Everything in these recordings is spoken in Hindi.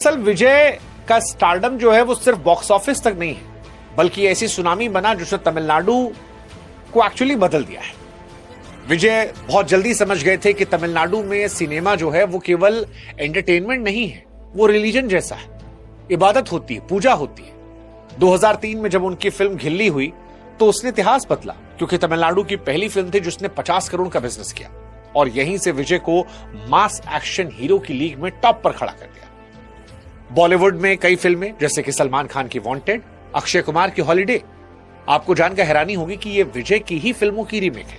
असल विजय का स्टारडम जो है वो सिर्फ बॉक्स ऑफिस तक नहीं है, बल्कि ऐसी सुनामी बना जिसने तमिलनाडु को एक्चुअली बदल दिया है। विजय बहुत जल्दी समझ गए थे कि तमिलनाडु में सिनेमा जो है वो केवल एंटरटेनमेंट नहीं है, वो रिलीजन जैसा है, इबादत होती है, पूजा होती है। 2003 में जब उनकी फिल्म घिल्ली हुई तो उसने इतिहास बदला, क्योंकि तमिलनाडु की पहली फिल्म थी जिसने 50 करोड़ का बिजनेस किया और यहीं से विजय को मास एक्शन हीरो की लीग में टॉप पर खड़ा कर दिया। बॉलीवुड में कई फिल्में जैसे कि सलमान खान की वांटेड, अक्षय कुमार की हॉलिडे, आपको जानकर हैरानी होगी कि यह विजय की ही फिल्मों की रीमेक है।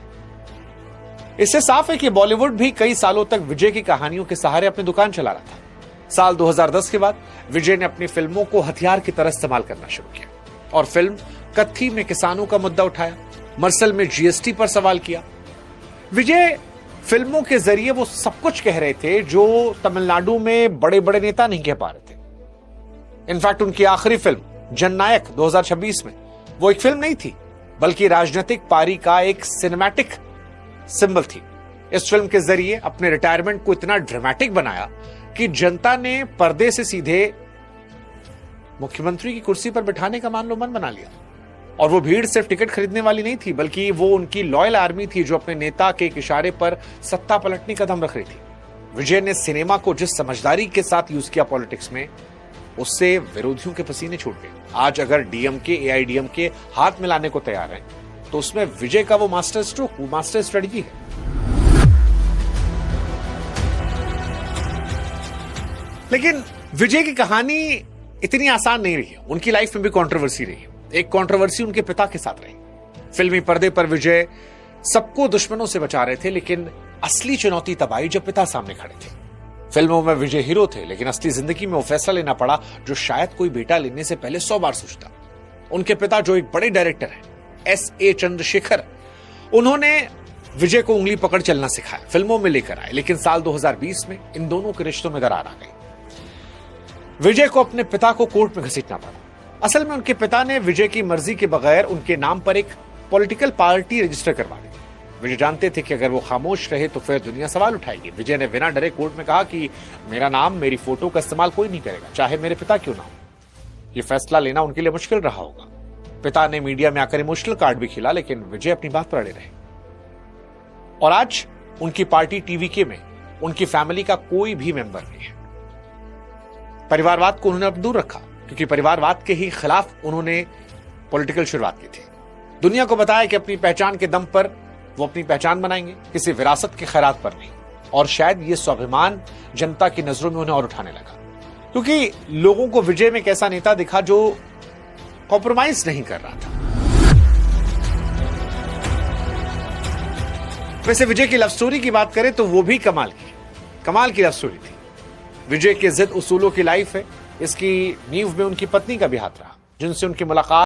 इससे साफ है कि बॉलीवुड भी कई सालों तक विजय की कहानियों के सहारे अपनी दुकान चला रहा था। साल 2010 के बाद विजय ने अपनी फिल्मों को हथियार की तरह इस्तेमाल करना शुरू किया और फिल्म कत्थी में किसानों का मुद्दा उठाया, मरसल में जीएसटी पर सवाल किया। विजय फिल्मों के जरिए वो सब कुछ कह रहे थे जो तमिलनाडु में बड़े बड़े नेता नहीं कह पा रहे थे। इनफैक्ट उनकी आखिरी फिल्म जननायक 2026 में वो एक फिल्म नहीं थी, बल्कि राजनीतिक पारी का एक सिनेमैटिक सिंबल थी। इस फिल्म के जरिए अपने रिटायरमेंट को इतना ड्रामेटिक बनाया कि जनता ने पर्दे से सीधे मुख्यमंत्री की कुर्सी पर बिठाने का मान लो मन बना लिया। और वो भीड़ सिर्फ टिकट खरीदने वाली नहीं थी, बल्कि वो उनकी लॉयल आर्मी थी जो अपने नेता के एक इशारे पर सत्ता पलटने का दम रख रही थी। विजय ने सिनेमा को जिस समझदारी के साथ यूज किया पॉलिटिक्स में, उससे विरोधियों के पसीने छूट गए। आज अगर डीएमके एआईडीएमके हाथ मिलाने को तैयार हैं, तो उसमें विजय का वो मास्टर स्ट्रोक, वो मास्टर स्ट्रेटजी है। लेकिन विजय की कहानी इतनी आसान नहीं रही। उनकी लाइफ में भी कंट्रोवर्सी रही। एक कंट्रोवर्सी उनके पिता के साथ रही। फिल्मी पर्दे पर विजय सबको दुश्मनों से बचा रहे थे, लेकिन असली चुनौती तब आई जब पिता सामने खड़े थे। फिल्मों में विजय हीरो थे, लेकिन असली जिंदगी में वो फैसला लेना पड़ा जो शायद कोई बेटा लेने से पहले 100 बार सोचता। उनके पिता जो एक बड़े डायरेक्टर हैं, S.A. चंद्रशेखर, उन्होंने विजय को उंगली पकड़ चलना सिखाया, फिल्मों में लेकर आए। लेकिन साल 2020 में इन दोनों के रिश्तों में दरार आ गई। विजय को अपने पिता को कोर्ट में घसीटना पड़ा। असल में उनके पिता ने विजय की मर्जी के बगैर उनके नाम पर एक पॉलिटिकल पार्टी रजिस्टर करवा दी। विजय जानते थे कि अगर वो खामोश रहे तो फिर दुनिया सवाल उठाएगी। विजय ने बिना डरे कोर्ट में कहा कि मेरा नाम, मेरी फोटो का इस्तेमाल कोई नहीं करेगा, चाहे मेरे पिता क्यों ना हो। यह फैसला लेना उनके लिए मुश्किल रहा होगा। पिता ने मीडिया में आकर इमोशनल कार्ड भी खिला, लेकिन विजय अपनी बात पर अड़े रहे। और आज उनकी पार्टी टीवीके में उनकी फैमिली का कोई भी मेंबर नहीं है। परिवारवाद को उन्होंने अब दूर रखा, क्योंकि परिवारवाद के ही खिलाफ उन्होंने पॉलिटिकल शुरुआत की थी। दुनिया को बताया कि अपनी पहचान के दम पर वो अपनी पहचान बनाएंगे, किसी विरासत के खैरात पर नहीं। और शायद ये स्वाभिमान जनता की नजरों में उन्हें और उठाने लगा, क्योंकि लोगों को विजय में एक ऐसा नेता दिखा जो कॉम्प्रोमाइज नहीं कर रहा था। वैसे विजय की लव स्टोरी की बात करें तो वो भी कमाल की लव स्टोरी थी। विजय के जिद उसूलों की लाइफ है। इसकी नींव में उनकी पत्नी का भी हाथ रहा, जिनसे उनकी मुलाकात